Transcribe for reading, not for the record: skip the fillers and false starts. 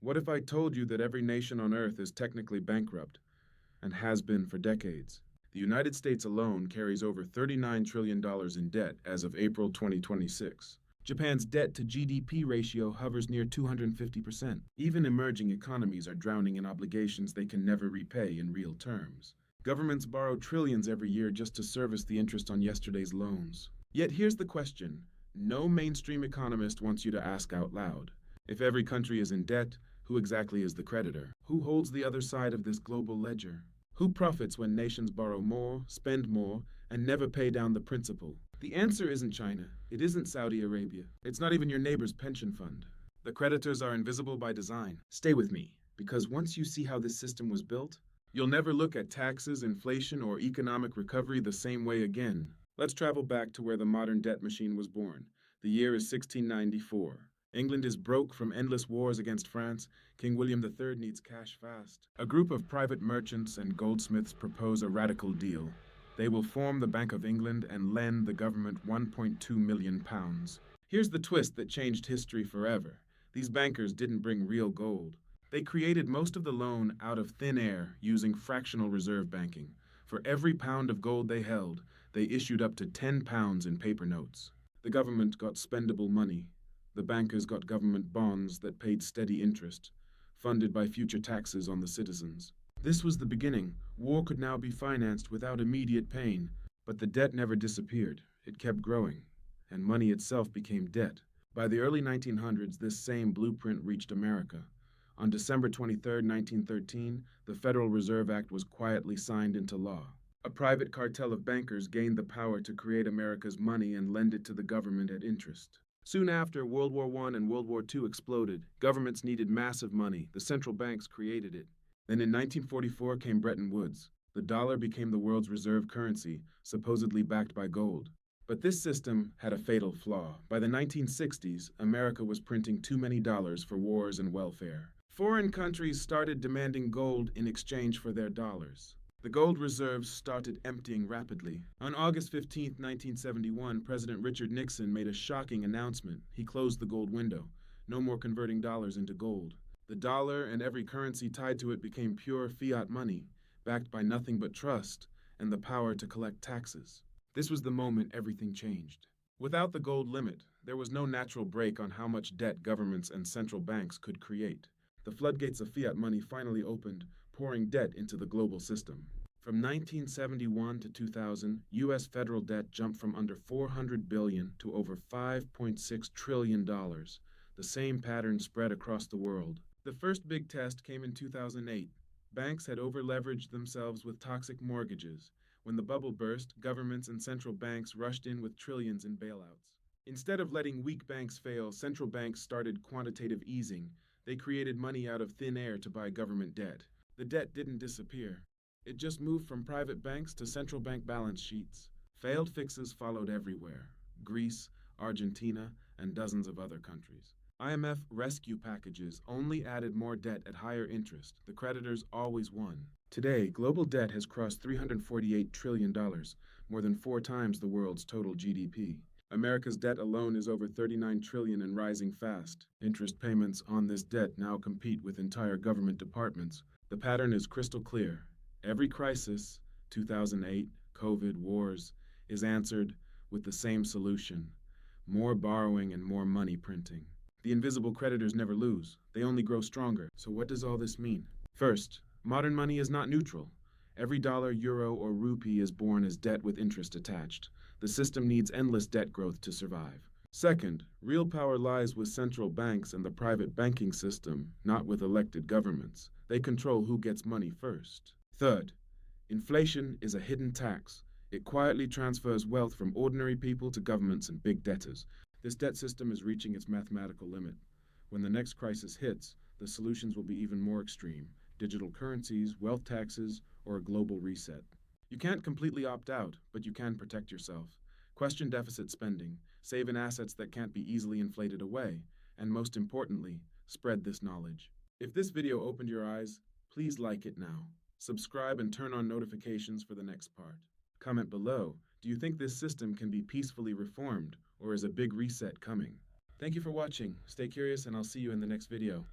What if I told you that every nation on Earth is technically bankrupt and has been for decades? The United States alone carries over $39 trillion in debt as of April 2026. Japan's debt to GDP ratio hovers near 250%. Even emerging economies are drowning in obligations they can never repay in real terms. Governments borrow trillions every year just to service the interest on yesterday's loans. Yet here's the question no mainstream economist wants you to ask out loud. If every country is in debt, who exactly is the creditor? Who holds the other side of this global ledger? Who profits when nations borrow more, spend more, and never pay down the principal? The answer isn't China. It isn't Saudi Arabia. It's not even your neighbor's pension fund. The creditors are invisible by design. Stay with me, because once you see how this system was built, you'll never look at taxes, inflation, or economic recovery the same way again. Let's travel back to where the modern debt machine was born. The year is 1694. England is broke from endless wars against France. King William III needs cash fast. A group of private merchants and goldsmiths propose a radical deal. They will form the Bank of England and lend the government £1.2 million. Here's the twist that changed history forever. These bankers didn't bring real gold. They created most of the loan out of thin air using fractional reserve banking. For every pound of gold they held, they issued up to £10 in paper notes. The government got spendable money. The bankers got government bonds that paid steady interest, funded by future taxes on the citizens. This was the beginning. War could now be financed without immediate pain, but the debt never disappeared. It kept growing, and money itself became debt. By the early 1900s, this same blueprint reached America. On December 23, 1913, the Federal Reserve Act was quietly signed into law. A private cartel of bankers gained the power to create America's money and lend it to the government at interest. Soon after, World War I and World War II exploded. Governments needed massive money. The central banks created it. Then in 1944 came Bretton Woods. The dollar became the world's reserve currency, supposedly backed by gold. But this system had a fatal flaw. By the 1960s, America was printing too many dollars for wars and welfare. Foreign countries started demanding gold in exchange for their dollars. The gold reserves started emptying rapidly. On August 15, 1971, President Richard Nixon made a shocking announcement. He closed the gold window. No more converting dollars into gold. The dollar and every currency tied to it became pure fiat money, backed by nothing but trust and the power to collect taxes. This was the moment everything changed. Without the gold limit, there was no natural break on how much debt governments and central banks could create. The floodgates of fiat money finally opened, pouring debt into the global system. From 1971 to 2000, U.S. federal debt jumped from under $400 billion to over $5.6 trillion. The same pattern spread across the world. The first big test came in 2008. Banks had over-leveraged themselves with toxic mortgages. When the bubble burst, governments and central banks rushed in with trillions in bailouts. Instead of letting weak banks fail, central banks started quantitative easing. They created money out of thin air to buy government debt. The debt didn't disappear. It just moved from private banks to central bank balance sheets. Failed fixes followed everywhere. Greece, Argentina, and dozens of other countries. IMF rescue packages only added more debt at higher interest. The creditors always won. Today, global debt has crossed $348 trillion, more than 4 times the world's total GDP. America's debt alone is over $39 trillion and rising fast. Interest payments on this debt now compete with entire government departments. The pattern is crystal clear. Every crisis, 2008, COVID, wars, is answered with the same solution: more borrowing and more money printing. The invisible creditors never lose. They only grow stronger. So what does all this mean? First, modern money is not neutral. Every dollar, euro, or rupee is born as debt with interest attached. The system needs endless debt growth to survive. Second, real power lies with central banks and the private banking system, not with elected governments. They control who gets money first. Third, inflation is a hidden tax. It quietly transfers wealth from ordinary people to governments and big debtors. This debt system is reaching its mathematical limit. When the next crisis hits, the solutions will be even more extreme: digital currencies, wealth taxes, or a global reset. You can't completely opt out, but you can protect yourself. Question deficit spending, save in assets that can't be easily inflated away, and most importantly, spread this knowledge. If this video opened your eyes, please like it now. Subscribe and turn on notifications for the next part. Comment below, do you think this system can be peacefully reformed, or is a big reset coming? Thank you for watching. Stay curious, and I'll see you in the next video.